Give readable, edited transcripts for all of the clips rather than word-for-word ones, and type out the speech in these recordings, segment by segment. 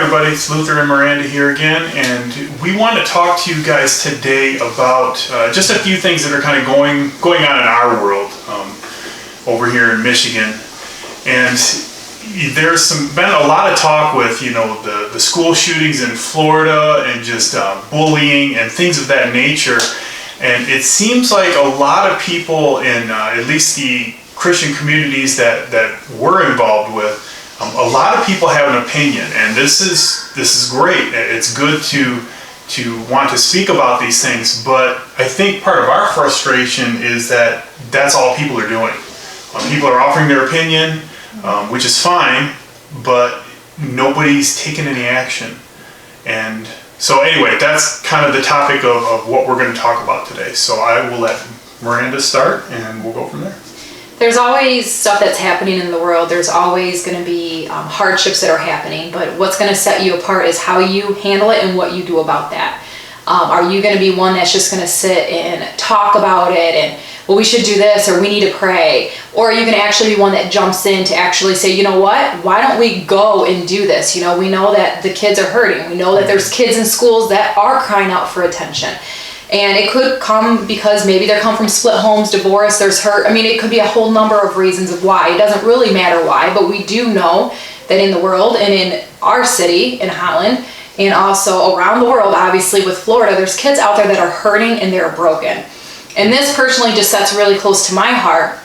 everybody, it's Luther and Maranda here again, and we want to talk to you guys today about just a few things that are kind of going on in our world over here in Michigan. And there's been a lot of talk with, the school shootings in Florida and just bullying and things of that nature. And it seems like a lot of people in at least the Christian communities that we're involved with, a lot of people have an opinion, and this is great. It's good to want to speak about these things, but I think part of our frustration is that that's all people are doing. People are offering their opinion, which is fine, but nobody's taking any action. And so anyway, that's kind of the topic of what we're going to talk about today. So I will let Maranda start, and we'll go from there. There's always stuff that's happening in the world. There's always going to be hardships that are happening, but what's going to set you apart is how you handle it and what you do about that. Are you going to be one that's just going to sit and talk about it and, well, we should do this, or we need to pray? Or are you going to actually be one that jumps in to actually say, you know what, why don't we go and do this? We know that the kids are hurting. We know that there's kids in schools that are crying out for attention. And it could come because maybe they come from split homes, divorce, there's hurt. I mean, it could be a whole number of reasons of why. It doesn't really matter why, but we do know that in the world and in our city, in Holland, and also around the world, obviously with Florida, there's kids out there that are hurting and they're broken. And this personally just sets really close to my heart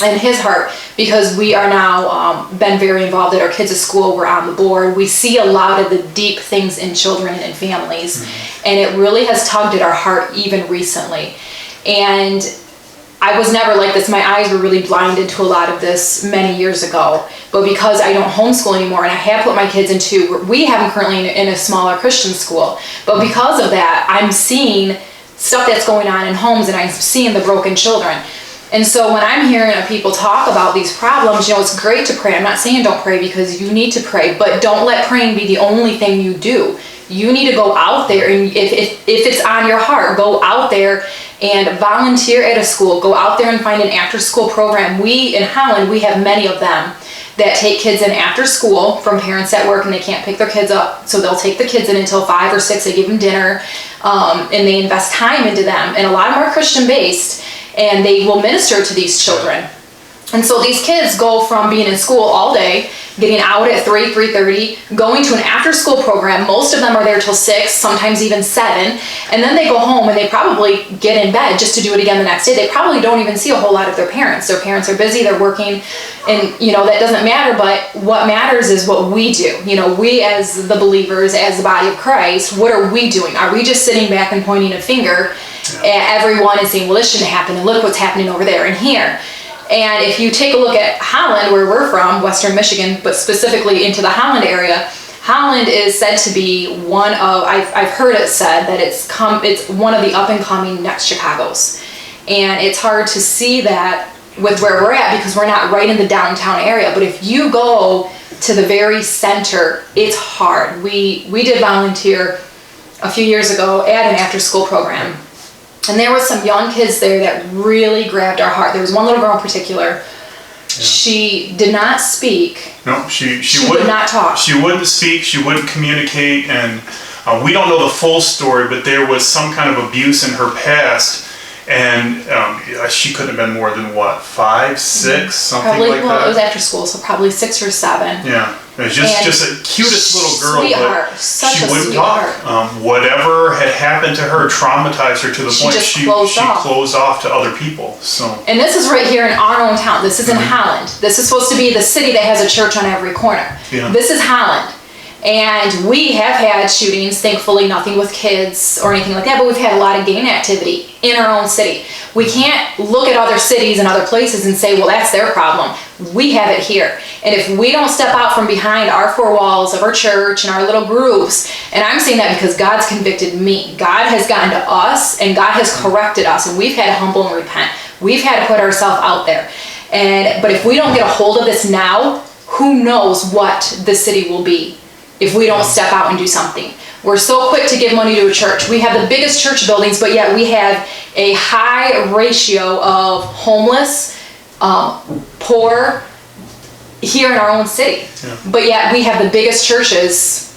and his heart, because we are now been very involved at our kids' school. We're on the board. We see a lot of the deep things in children and families, and it really has tugged at our heart even recently. And I was never like this. My eyes were really blinded to a lot of this many years ago, but because I don't homeschool anymore and I have put my kids into, we have them currently in a smaller Christian school, but because of that, I'm seeing stuff that's going on in homes, and I'm seeing the broken children. And so when I'm hearing people talk about these problems, it's great to pray. I'm not saying don't pray, because you need to pray, but don't let praying be the only thing you do. You need to go out there, and if it's on your heart, go out there and volunteer at a school. Go out there and find an after-school program. We, in Holland, we have many of them that take kids in after school from parents at work, and they can't pick their kids up. So they'll take the kids in until 5 or 6. They give them dinner, and they invest time into them. And a lot of them are Christian-based, and they will minister to these children. And so these kids go from being in school all day, getting out at 3:30, going to an after-school program. Most of them are there till 6, sometimes even 7. And then they go home and they probably get in bed just to do it again the next day. They probably don't even see a whole lot of their parents. Their parents are busy, they're working, and that doesn't matter. But what matters is what we do. We as the believers, as the body of Christ, what are we doing? Are we just sitting back and pointing a finger at everyone and saying, well, this shouldn't happen, and look what's happening over there and here? And if you take a look at Holland, where we're from, Western Michigan, but specifically into the Holland area, Holland is said to be one of, I've heard it said that it's one of the up-and-coming next Chicagos. And it's hard to see that with where we're at, because we're not right in the downtown area. But if you go to the very center, it's hard. We did volunteer a few years ago at an after-school program. And there was some young kids there that really grabbed our heart. There was one little girl in particular. Yeah. She did not speak. No, she would not talk. She wouldn't speak. She wouldn't communicate. And we don't know the full story, but there was some kind of abuse in her past. And she couldn't have been more than 5, 6, something probably, like that. Well, it was after school, so probably 6 or 7. Yeah, it was just a cutest little girl, sweetheart, but such she a wouldn't sweetheart. talk. Whatever had happened to her traumatized her to the point she closed off to other people. So, and this is right here in our own town. This is in Holland. This is supposed to be the city that has a church on every corner. Yeah. This is Holland. And we have had shootings, thankfully nothing with kids or anything like that, but we've had a lot of gang activity in our own city. We can't look at other cities and other places and say, well, that's their problem. We have it here. And if we don't step out from behind our 4 walls of our church and our little groups, and I'm saying that because God's convicted me. God has gotten to us, and God has corrected us, and we've had to humble and repent. We've had to put ourselves out there. But if we don't get a hold of this now, who knows what the city will be if we don't step out and do something. We're so quick to give money to a church. We have the biggest church buildings, but yet we have a high ratio of homeless, poor here in our own city. Yeah. But yet we have the biggest churches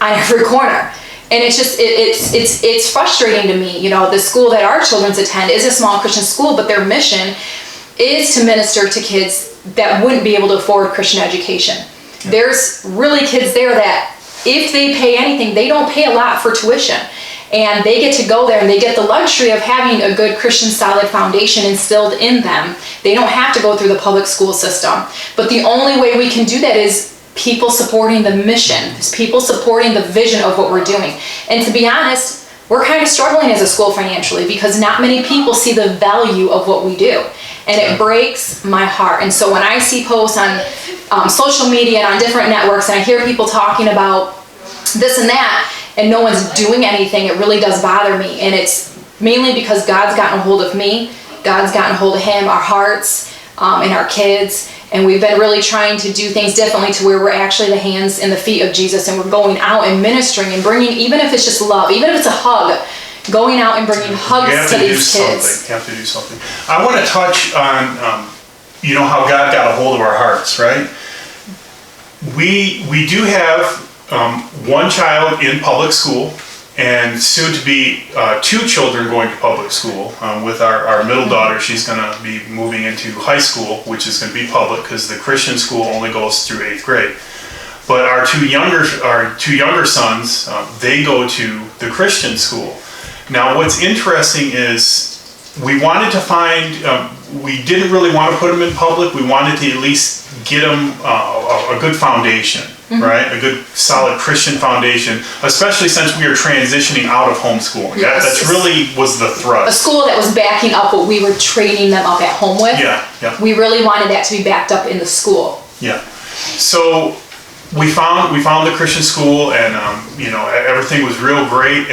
on every corner. And it's just, it's frustrating to me. The school that our children attend is a small Christian school, but their mission is to minister to kids that wouldn't be able to afford Christian education. Yeah. There's really kids there that if they pay anything, they don't pay a lot for tuition. And they get to go there and they get the luxury of having a good Christian solid foundation instilled in them. They don't have to go through the public school system. But the only way we can do that is people supporting the mission, people supporting the vision of what we're doing. And to be honest, we're kind of struggling as a school financially because not many people see the value of what we do. And it breaks my heart. And so when I see posts on social media and on different networks and I hear people talking about this and that and no one's doing anything, it really does bother me. And it's mainly because God's gotten a hold of me, God's gotten a hold of him, our hearts, and our kids. And we've been really trying to do things differently to where we're actually the hands and the feet of Jesus, and we're going out and ministering and bringing, even if it's just love, even if it's a hug, going out and bringing hugs to these kids. You have to do something. I want to touch on, how God got a hold of our hearts, right? We do have one child in public school, and soon to be 2 children going to public school. With our middle daughter, she's going to be moving into high school, which is going to be public because the Christian school only goes through 8th grade. But our two younger sons, they go to the Christian school. Now, what's interesting is we wanted to find. We didn't really want to put them in public. We wanted to at least get them a good foundation. Mm-hmm. Right? A good, solid Christian foundation, especially since we are transitioning out of homeschooling. Yes. That really was the thrust. A school that was backing up what we were training them up at home with. Yeah. We really wanted that to be backed up in the school. Yeah. So we found the Christian school, and everything was real great.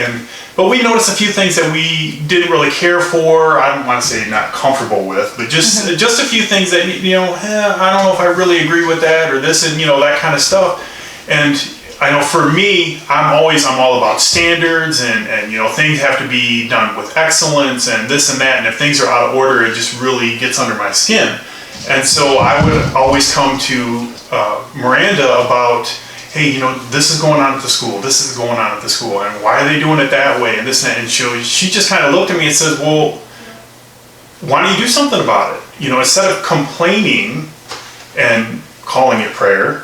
But we noticed a few things that we didn't really care for. I don't want to say not comfortable with, but just a few things that I don't know if I really agree with that or this and that kind of stuff. And I know for me, I'm all about standards and things have to be done with excellence and this and that. And if things are out of order, it just really gets under my skin. And so I would always come to Maranda about, hey, this is going on at the school. This is going on at the school. And why are they doing it that way? And this and that. And she just kind of looked at me and says, well, why don't you do something about it? Instead of complaining and calling it prayer,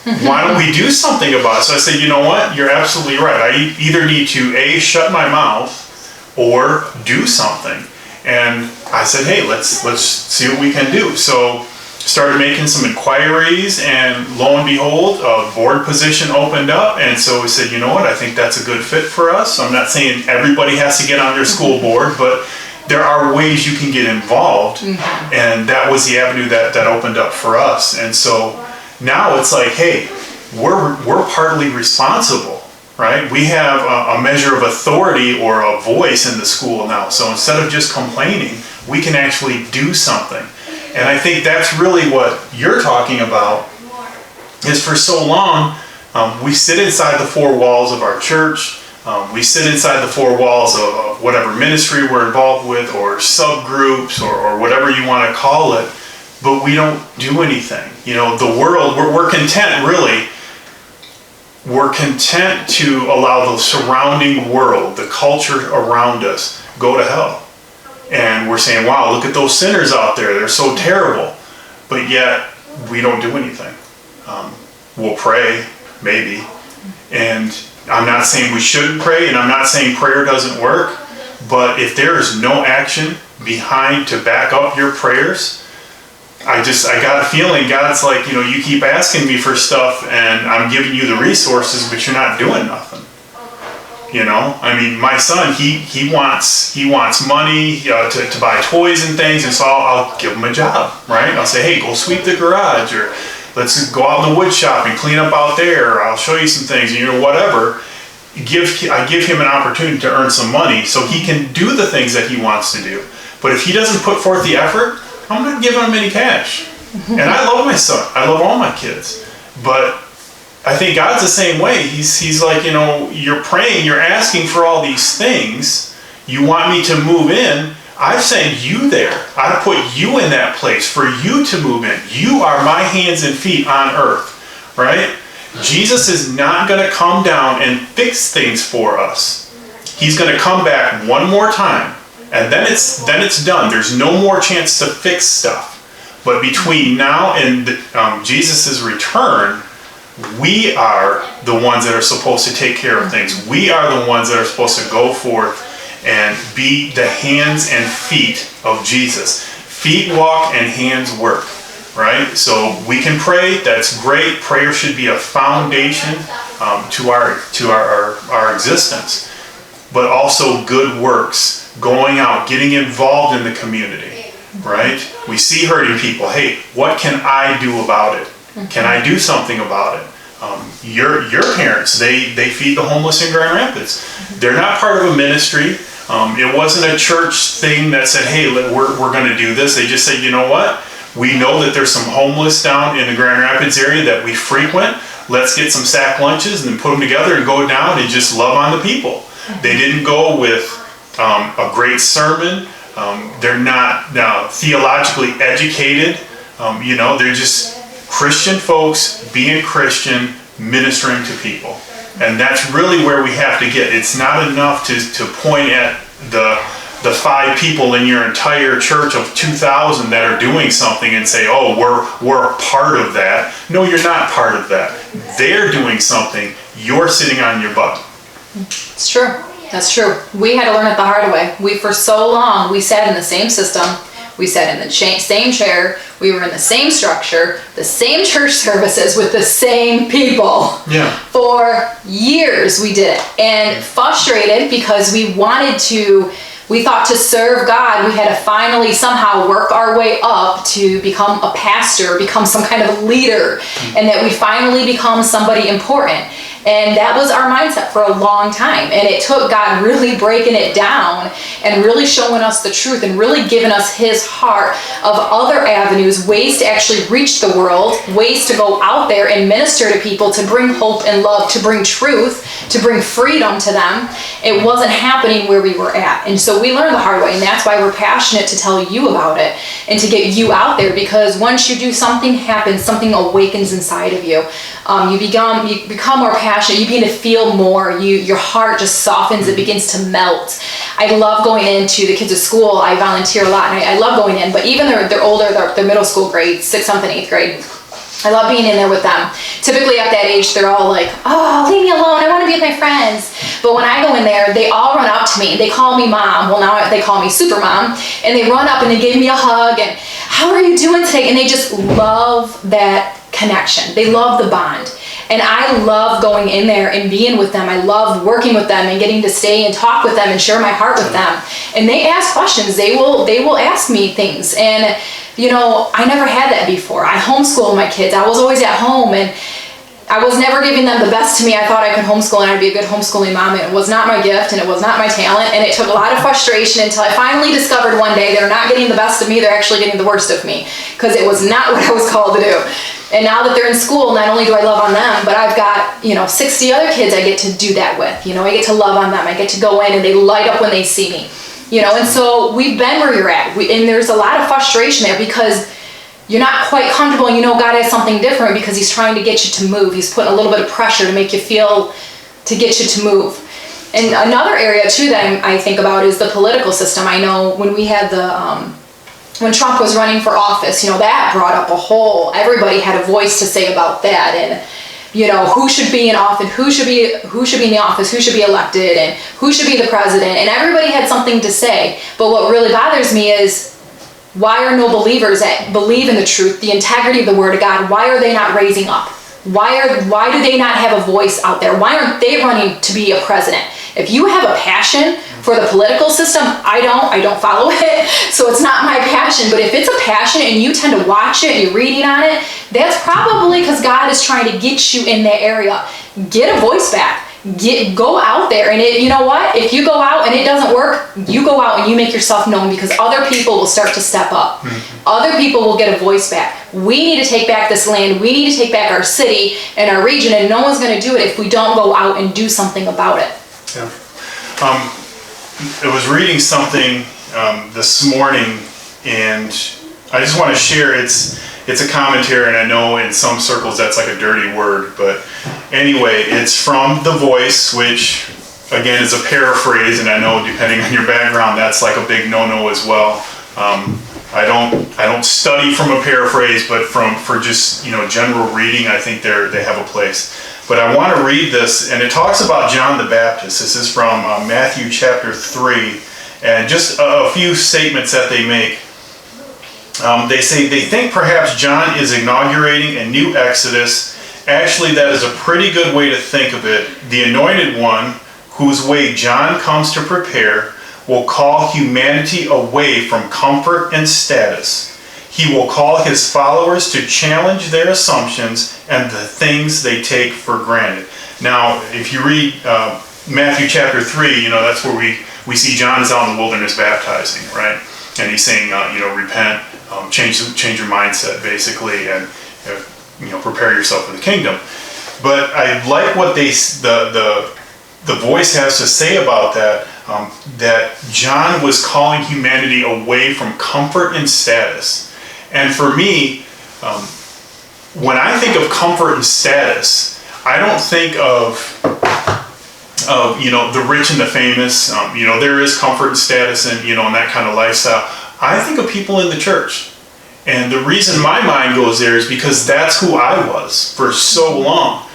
why don't we do something about it? So I said, you know what? You're absolutely right. I either need to A, shut my mouth or do something. And I said, hey, let's see what we can do. So started making some inquiries, and lo and behold, a board position opened up. And so we said, you know what? I think that's a good fit for us. So I'm not saying everybody has to get on their school board, but there are ways you can get involved. Mm-hmm. And that was the avenue that opened up for us. And so now it's like, hey, we're partly responsible, right? We have a measure of authority or a voice in the school now. So instead of just complaining, we can actually do something. And I think that's really what you're talking about, is for so long, we sit inside the 4 walls of our church. We sit inside the 4 walls of whatever ministry we're involved with, or subgroups, or whatever you want to call it. But we don't do anything. The world, we're content, really. We're content to allow the surrounding world, the culture around us, go to hell. And we're saying, wow, look at those sinners out there. They're so terrible. But yet, we don't do anything. We'll pray, maybe. And I'm not saying we shouldn't pray, and I'm not saying prayer doesn't work. But if there is no action behind to back up your prayers, I got a feeling God's like, you keep asking me for stuff and I'm giving you the resources, but you're not doing nothing. I mean, my son, he wants money to buy toys and things, and so I'll give him a job, right? I'll say, hey, go sweep the garage, or let's go out in the wood shop and clean up out there, or I'll show you some things, whatever. I give him an opportunity to earn some money so he can do the things that he wants to do. But if he doesn't put forth the effort, I'm not giving him any cash. And I love my son. I love all my kids. But I think God's the same way. He's like, you're praying, you're asking for all these things. You want me to move in. I've sent you there. I've put you in that place for you to move in. You are my hands and feet on earth, right? Jesus is not going to come down and fix things for us. He's going to come back one more time, and then it's done. There's no more chance to fix stuff. But between now and Jesus' return, we are the ones that are supposed to take care of things. We are the ones that are supposed to go forth and be the hands and feet of Jesus. Feet walk and hands work, right? So we can pray. That's great. Prayer should be a foundation to our existence. But also good works, going out, getting involved in the community, right? We see hurting people. Hey, what can I do about it? Can I do something about it? Your parents, they feed the homeless in Grand Rapids. They're not part of a ministry. It wasn't a church thing that said, hey, we're going to do this. They just said, you know what? We know that there's some homeless down in the Grand Rapids area that we frequent. Let's get some sack lunches and then put them together and go down and just love on the people. They didn't go with a great sermon. They're not theologically educated. They're just Christian folks being Christian, ministering to people. And that's really where we have to get. It's not enough to point at the 5 people in your entire church of 2,000 that are doing something and say, oh, we're a part of that. No, you're not part of that. They're doing something. You're sitting on your butt. It's true. That's true. We had to learn it the hard way. For so long, we sat in the same system. We sat in the same chair. We were in the same structure, the same church services with the same people. Yeah. For years we did it. And frustrated because we thought to serve God, we had to finally somehow work our way up to become a pastor, become some kind of leader, and that we finally become somebody important. And that was our mindset for a long time. And it took God really breaking it down and really showing us the truth and really giving us his heart of other avenues, ways to actually reach the world, ways to go out there and minister to people, to bring hope and love, to bring truth, to bring freedom to them. It wasn't happening where we were at. And so we learned the hard way. And that's why we're passionate to tell you about it and to get you out there, because once you do, something happens, something awakens inside of you. You become more passionate. You begin to feel more. Your heart just softens. It begins to melt. I love going into the kids' school. I volunteer a lot, and I love going in. But even they're older, they're middle school grades, 6th, 7th, and 8th grade. I love being in there with them. Typically at that age, they're all like, oh, leave me alone. I want to be with my friends. But when I go in there, they all run up to me. They call me mom. Well, now they call me super mom. And they run up and they give me a hug. And how are you doing today? And they just love that connection. They love the bond. And I love going in there and being with them. I love working with them and getting to stay and talk with them and share my heart with them. And they ask questions. They will ask me things. And I never had that before. I homeschooled my kids. I was always at home, and I was never giving them the best to me. I thought I could homeschool and I'd be a good homeschooling mom. It was not my gift and it was not my talent. And it took a lot of frustration until I finally discovered one day they're not getting the best of me. They're actually getting the worst of me, because it was not what I was called to do. And now that they're in school, not only do I love on them, but I've got, 60 other kids I get to do that with. I get to love on them. I get to go in and they light up when they see me. And so we've been where you're at. And there's a lot of frustration there because you're not quite comfortable, and God has something different because he's trying to get you to move. He's putting a little bit of pressure to make you feel, to get you to move. And another area too that I think about is the political system. I know when we had when Trump was running for office, that brought up everybody had a voice to say about that. And who should be in office, who should be in the office, who should be elected, and who should be the president. And everybody had something to say. But what really bothers me is, why are no believers that believe in the truth, the integrity of the Word of God, why are they not raising up? Why do they not have a voice out there? Why aren't they running to be a president? If you have a passion for the political system, I don't follow it, so it's not my passion. But if it's a passion and you tend to watch it and you're reading on it, that's probably because God is trying to get you in that area. Get a voice back. Go out there, and you know what? If you go out and it doesn't work, you go out and you make yourself known, because other people will start to step up. Mm-hmm. Other people will get a voice back. We need to take back this land. We need to take back our city and our region, and no one's going to do it if we don't go out and do something about it. Yeah. I was reading something this morning, and I just want to share. It's it's a commentary, and I know in some circles that's like a dirty word, but anyway, it's from The Voice, which again is a paraphrase, and I know depending on your background, that's like a big no-no as well. I don't study from a paraphrase, but for just general reading, I think they have a place. But I want to read this, and it talks about John the Baptist. This is from Matthew chapter 3, and just a few statements that they make. They say they think perhaps John is inaugurating a new Exodus. Actually, that is a pretty good way to think of it. The anointed one, whose way John comes to prepare, will call humanity away from comfort and status. He will call his followers to challenge their assumptions and the things they take for granted. Now, if you read Matthew chapter 3, that's where we see John is out in the wilderness baptizing, right? And he's saying, repent, change your mindset, basically, and prepare yourself for the kingdom. But I like what the Voice has to say about that. That John was calling humanity away from comfort and status. And for me, when I think of comfort and status, I don't think of the rich and the famous. There is comfort and status and and that kind of lifestyle. I think of people in the church. And the reason my mind goes there is because that's who I was for so long.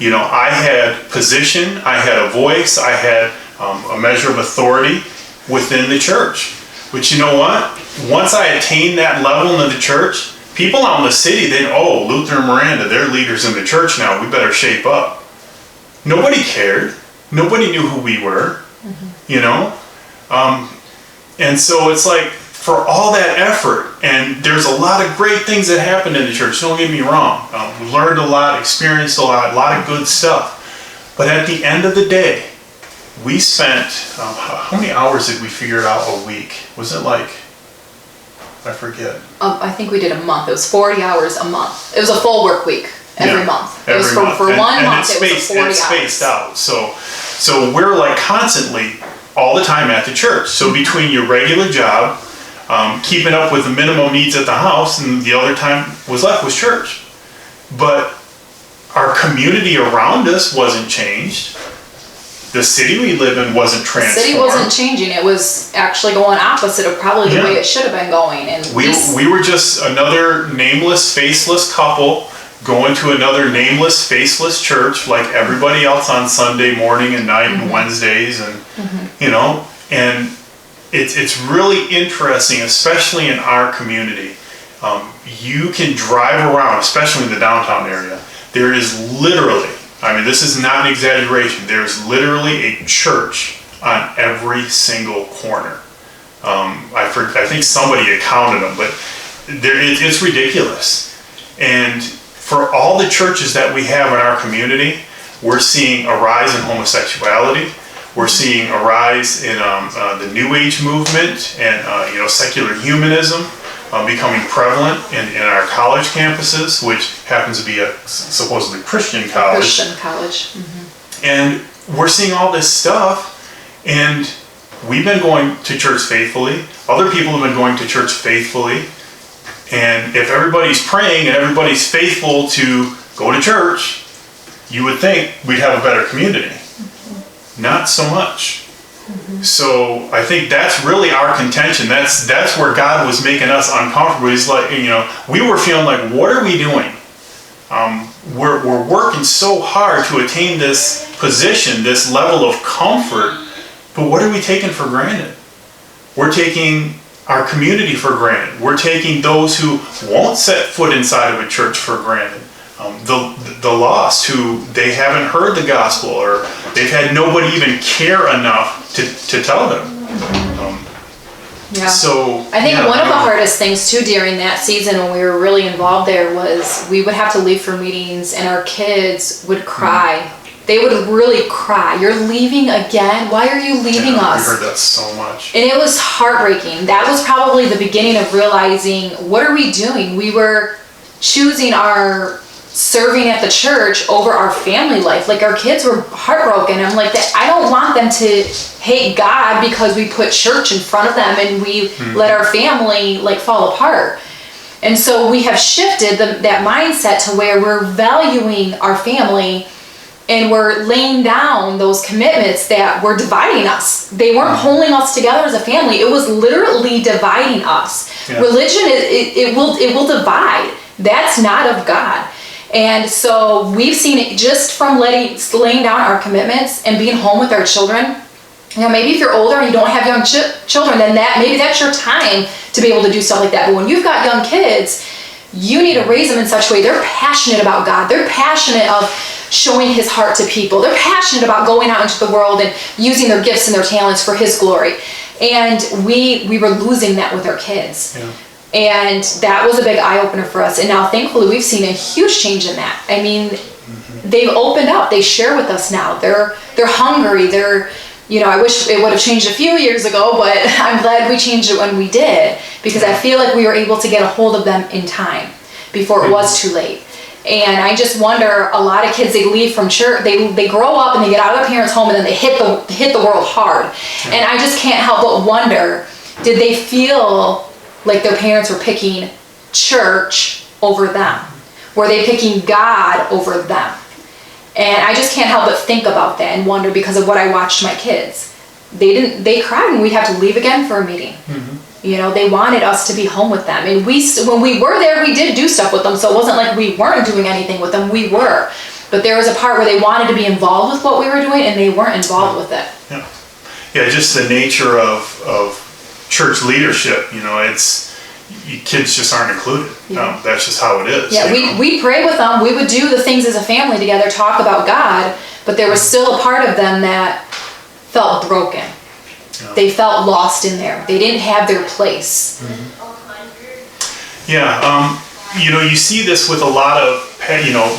I had position, I had a voice, I had a measure of authority within the church. But you know what? Once I attained that level in the church, people out in the city, Luther and Maranda, they're leaders in the church now, we better shape up. Nobody cared. Nobody knew who we were, and so it's like, for all that effort, and there's a lot of great things that happened in the church, don't get me wrong. We learned a lot, experienced a lot of good stuff. But at the end of the day, we spent, how many hours did we figure it out a week? Was it like, I forget. I think we did a month. It was 40 hours a month. It was a full work week every month. It was for 1 month, it was 40 hours. Spaced out. So we're like constantly, all the time at the church. So between your regular job, keeping up with the minimum needs at the house, and the other time was left was church. But our community around us wasn't changed. The city we live in wasn't transformed. The city wasn't changing. It was actually going opposite of probably the way it should have been going. And we were just another nameless, faceless couple going to another nameless, faceless church like everybody else on Sunday morning and night and Wednesdays, and and it's really interesting, especially in our community. You can drive around, especially in the downtown area. There is literally, this is not an exaggeration, there's literally a church on every single corner. I think somebody had counted them, but it's ridiculous. And for all the churches that we have in our community, we're seeing a rise in homosexuality. We're seeing a rise in the New Age movement and secular humanism becoming prevalent in our college campuses, which happens to be a supposedly Christian college. Christian college. Mm-hmm. And we're seeing all this stuff, and we've been going to church faithfully. Other people have been going to church faithfully. And if everybody's praying and everybody's faithful to go to church, you would think we'd have a better community. Mm-hmm. Not so much. Mm-hmm. So I think that's really our contention. That's where God was making us uncomfortable. He's like, we were feeling like, what are we doing? We're working so hard to attain this position, this level of comfort, but what are we taking for granted? We're taking our community for granted. We're taking those who won't set foot inside of a church for granted. The lost who they haven't heard the gospel, or they've had nobody even care enough to tell them. Yeah. So I think one of the hardest things too during that season when we were really involved there was we would have to leave for meetings and our kids would cry. Mm-hmm. They would really cry. You're leaving again? Why are you leaving us? I heard that so much. And it was heartbreaking. That was probably the beginning of realizing, what are we doing? We were choosing our serving at the church over our family life. Like, our kids were heartbroken. I'm like, I don't want them to hate God because we put church in front of them and we let our family fall apart. And so we have shifted that mindset to where we're valuing our family and we're laying down those commitments that were dividing us. They weren't holding us together as a family. It was literally dividing us. Yeah. Religion, it will divide. That's not of God. And so we've seen it just from laying down our commitments and being home with our children. Maybe if you're older and you don't have young children, then maybe that's your time to be able to do stuff like that. But when you've got young kids, you need to raise them in such a way they're passionate about God. They're passionate of showing His heart to people. They're passionate about going out into the world and using their gifts and their talents for His glory. And we were losing that with our kids. Yeah. And that was a big eye-opener for us. And now, thankfully, we've seen a huge change in that. I mean, they've opened up. They share with us now. They're hungry. I wish it would have changed a few years ago, but I'm glad we changed it when we did, because I feel like we were able to get a hold of them in time before it was too late. And I just wonder, a lot of kids, they leave from church, they grow up and they get out of their parents' home and then they hit the world hard. And I just can't help but wonder, did they feel like their parents were picking church over them? Were they picking God over them? And I just can't help but think about that and wonder, because of what I watched my kids. They cried when we'd have to leave again for a meeting. Mm-hmm. They wanted us to be home with them. And when we were there, we did do stuff with them. So it wasn't like we weren't doing anything with them. We were. But there was a part where they wanted to be involved with what we were doing, and they weren't involved with it. Yeah, just the nature of church leadership, kids just aren't included. Yeah. That's just how it is. Yeah, we pray with them. We would do the things as a family together, talk about God, but there was still a part of them that felt broken. Yeah. They felt lost in there. They didn't have their place. Mm-hmm. Yeah, you see this with a lot of,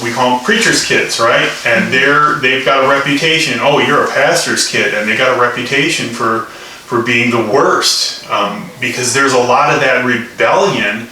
we call them preachers' kids, right? And they've got a reputation. Oh, you're a pastor's kid, and they got a reputation for being the worst, because there's a lot of that rebellion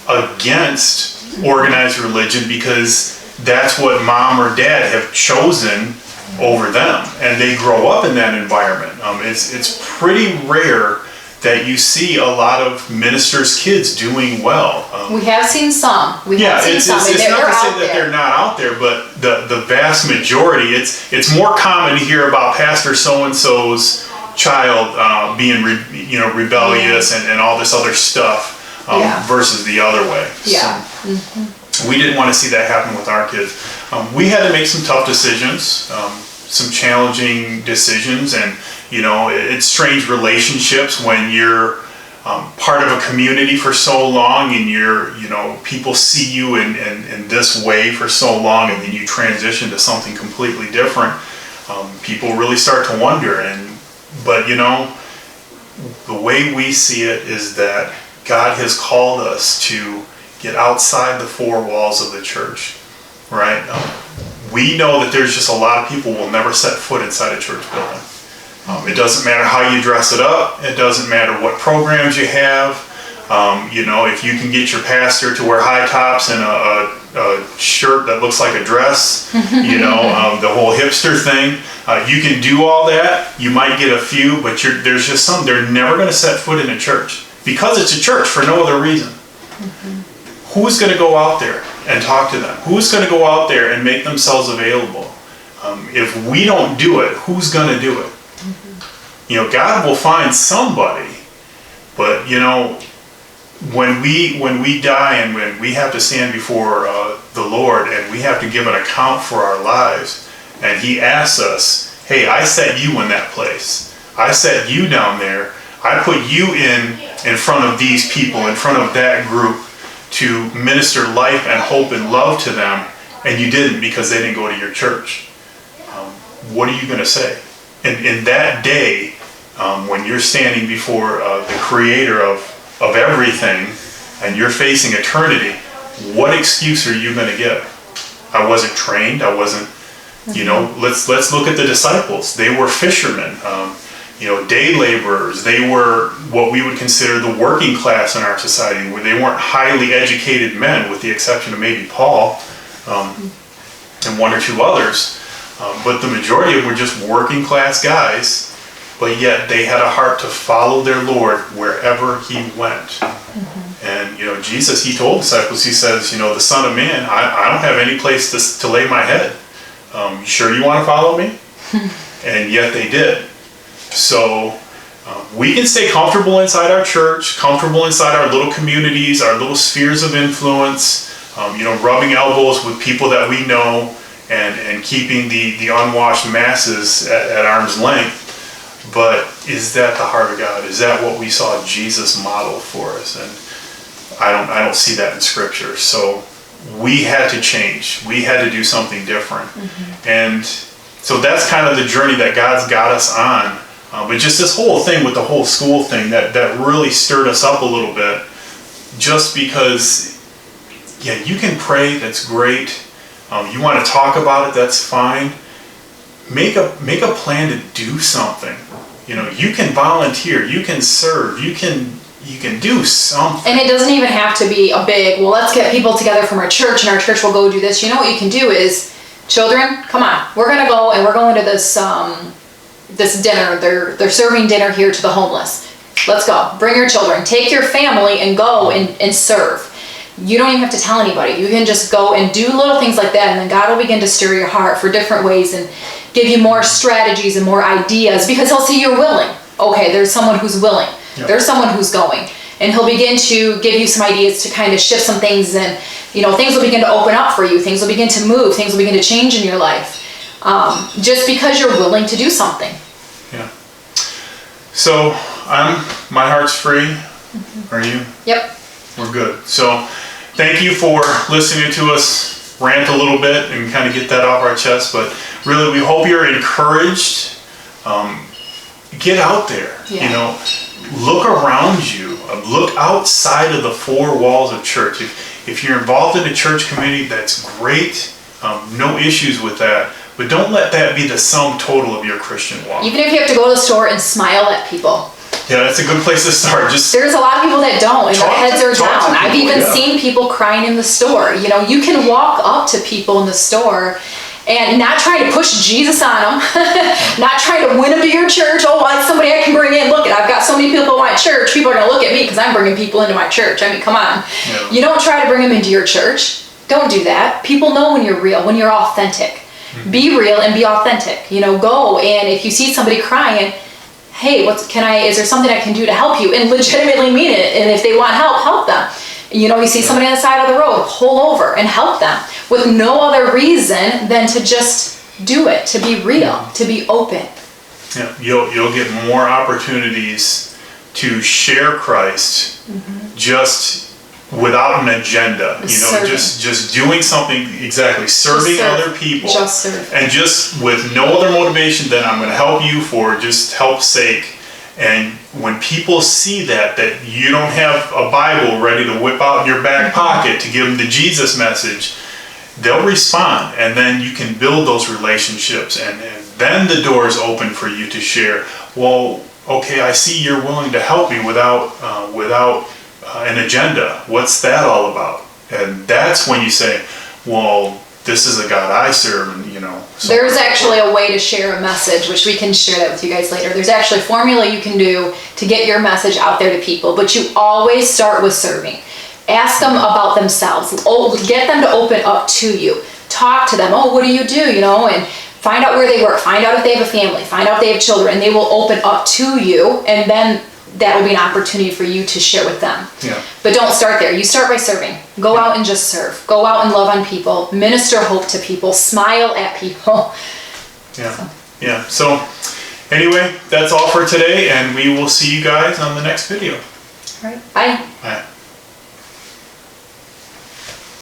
against organized religion, because that's what mom or dad have chosen over them, and they grow up in that environment. It's pretty rare that you see a lot of ministers' kids doing well. We have seen some. It's not to say that they're not out there, but the vast majority, it's more common to hear about Pastor so-and-so's child being rebellious and all this other stuff versus the other way. Yeah. So, we didn't want to see that happen with our kids. We had to make some tough decisions, some challenging decisions, and it's strange relationships when you're part of a community for so long, and people see you in this way for so long, and then you transition to something completely different. People really start to wonder, but the way we see it is that God has called us to get outside the four walls of the church, right? We know that there's just a lot of people who will never set foot inside a church building. It doesn't matter how you dress it up. It doesn't matter what programs you have. If you can get your pastor to wear high tops and a shirt that looks like a dress, the whole hipster thing, you can do all that. You might get a few, but there's just some, they're never going to set foot in a church because it's a church for no other reason. Mm-hmm. Who's going to go out there and talk to them? Who's going to go out there and make themselves available? If we don't do it, who's going to do it? Mm-hmm. God will find somebody, but when we die and when we have to stand before the Lord and we have to give an account for our lives, and He asks us, hey, I set you in that place. I set you down there. I put you in front of these people, in front of that group, to minister life and hope and love to them, and you didn't because they didn't go to your church. What are you going to say? In that day, when you're standing before the Creator of everything, and you're facing eternity, what excuse are you going to give? I wasn't trained. I wasn't, let's look at the disciples. They were fishermen, day laborers. They were what we would consider the working class in our society, where they weren't highly educated men, with the exception of maybe Paul and one or two others. But the majority of them were just working class guys, but yet they had a heart to follow their Lord wherever He went. And, Jesus, he told disciples, he says, the Son of Man, I don't have any place to lay my head. You sure you want to follow me? And yet they did. So we can stay comfortable inside our church, comfortable inside our little communities, our little spheres of influence, rubbing elbows with people that we know and keeping the unwashed masses at arm's length. But is that the heart of God? Is that what we saw Jesus model for us? And I don't see that in Scripture. So we had to change. We had to do something different. And so that's kind of the journey that God's got us on. But just this whole thing with the whole school thing, that really stirred us up a little bit. Just because, you can pray, that's great. You want to talk about it, that's fine. Make a plan to do something. You can volunteer, you can serve, you can do something. And it doesn't even have to be a big, well, let's get people together from our church and our church will go do this. You know what you can do is, children, come on, we're going to go and we're going to this dinner. They're serving dinner here to the homeless. Let's go. Bring your children. Take your family and go and serve. You don't even have to tell anybody. You can just go and do little things like that, and then God will begin to stir your heart for different ways and give you more strategies and more ideas, because he'll see you're willing. Okay, there's someone who's willing. Yep. There's someone who's going. And he'll begin to give you some ideas to kind of shift some things, and things will begin to open up for you. Things will begin to move. Things will begin to change in your life. Just because you're willing to do something. Yeah. So my heart's free. Are you? Yep. We're good. So thank you for listening to us rant a little bit and kind of get that off our chest. But really, we hope you're encouraged. Get out there. Yeah. Look around you. Look outside of the four walls of church. If you're involved in a church community, that's great. No issues with that. But don't let that be the sum total of your Christian walk. Even if you have to go to the store and smile at people. Yeah, that's a good place to start. There's a lot of people that don't, and their heads are down. I've even seen people crying in the store. You can walk up to people in the store and not trying to push Jesus on them, not trying to win them to your church. Oh, like somebody I can bring in. Look, I've got so many people in my church. People are going to look at me because I'm bringing people into my church. I mean, come on. Yeah. You don't try to bring them into your church. Don't do that. People know when you're real, when you're authentic. Be real and be authentic. Go, and if you see somebody crying, hey, is there something I can do to help you? And legitimately mean it. And if they want help them. You see somebody on the side of the road, pull over and help them with no other reason than to just do it, to be real, to be open. Yeah, you'll get more opportunities to share Christ just without an agenda. Just doing something, exactly, serving other people. Just serve. And just with no other motivation than I'm going to help you for just help's sake. And when people see that you don't have a Bible ready to whip out in your back pocket to give them the Jesus message, they'll respond. And then you can build those relationships. And then the door's open for you to share. Well, okay, I see you're willing to help me without an agenda. What's that all about? And that's when you say, well, this is a God I serve, and There's actually a way to share a message, which we can share that with you guys later. There's actually a formula you can do to get your message out there to people, but you always start with serving. Ask them about themselves. Get them to open up to you. Talk to them. Oh, what do you do? And find out where they work. Find out if they have a family. Find out if they have children, and they will open up to you, and then that will be an opportunity for you to share with them. Yeah. But don't start there. You start by serving. Go out and just serve. Go out and love on people. Minister hope to people. Smile at people. Yeah. So anyway, that's all for today, and we will see you guys on the next video. All right. Bye. Bye.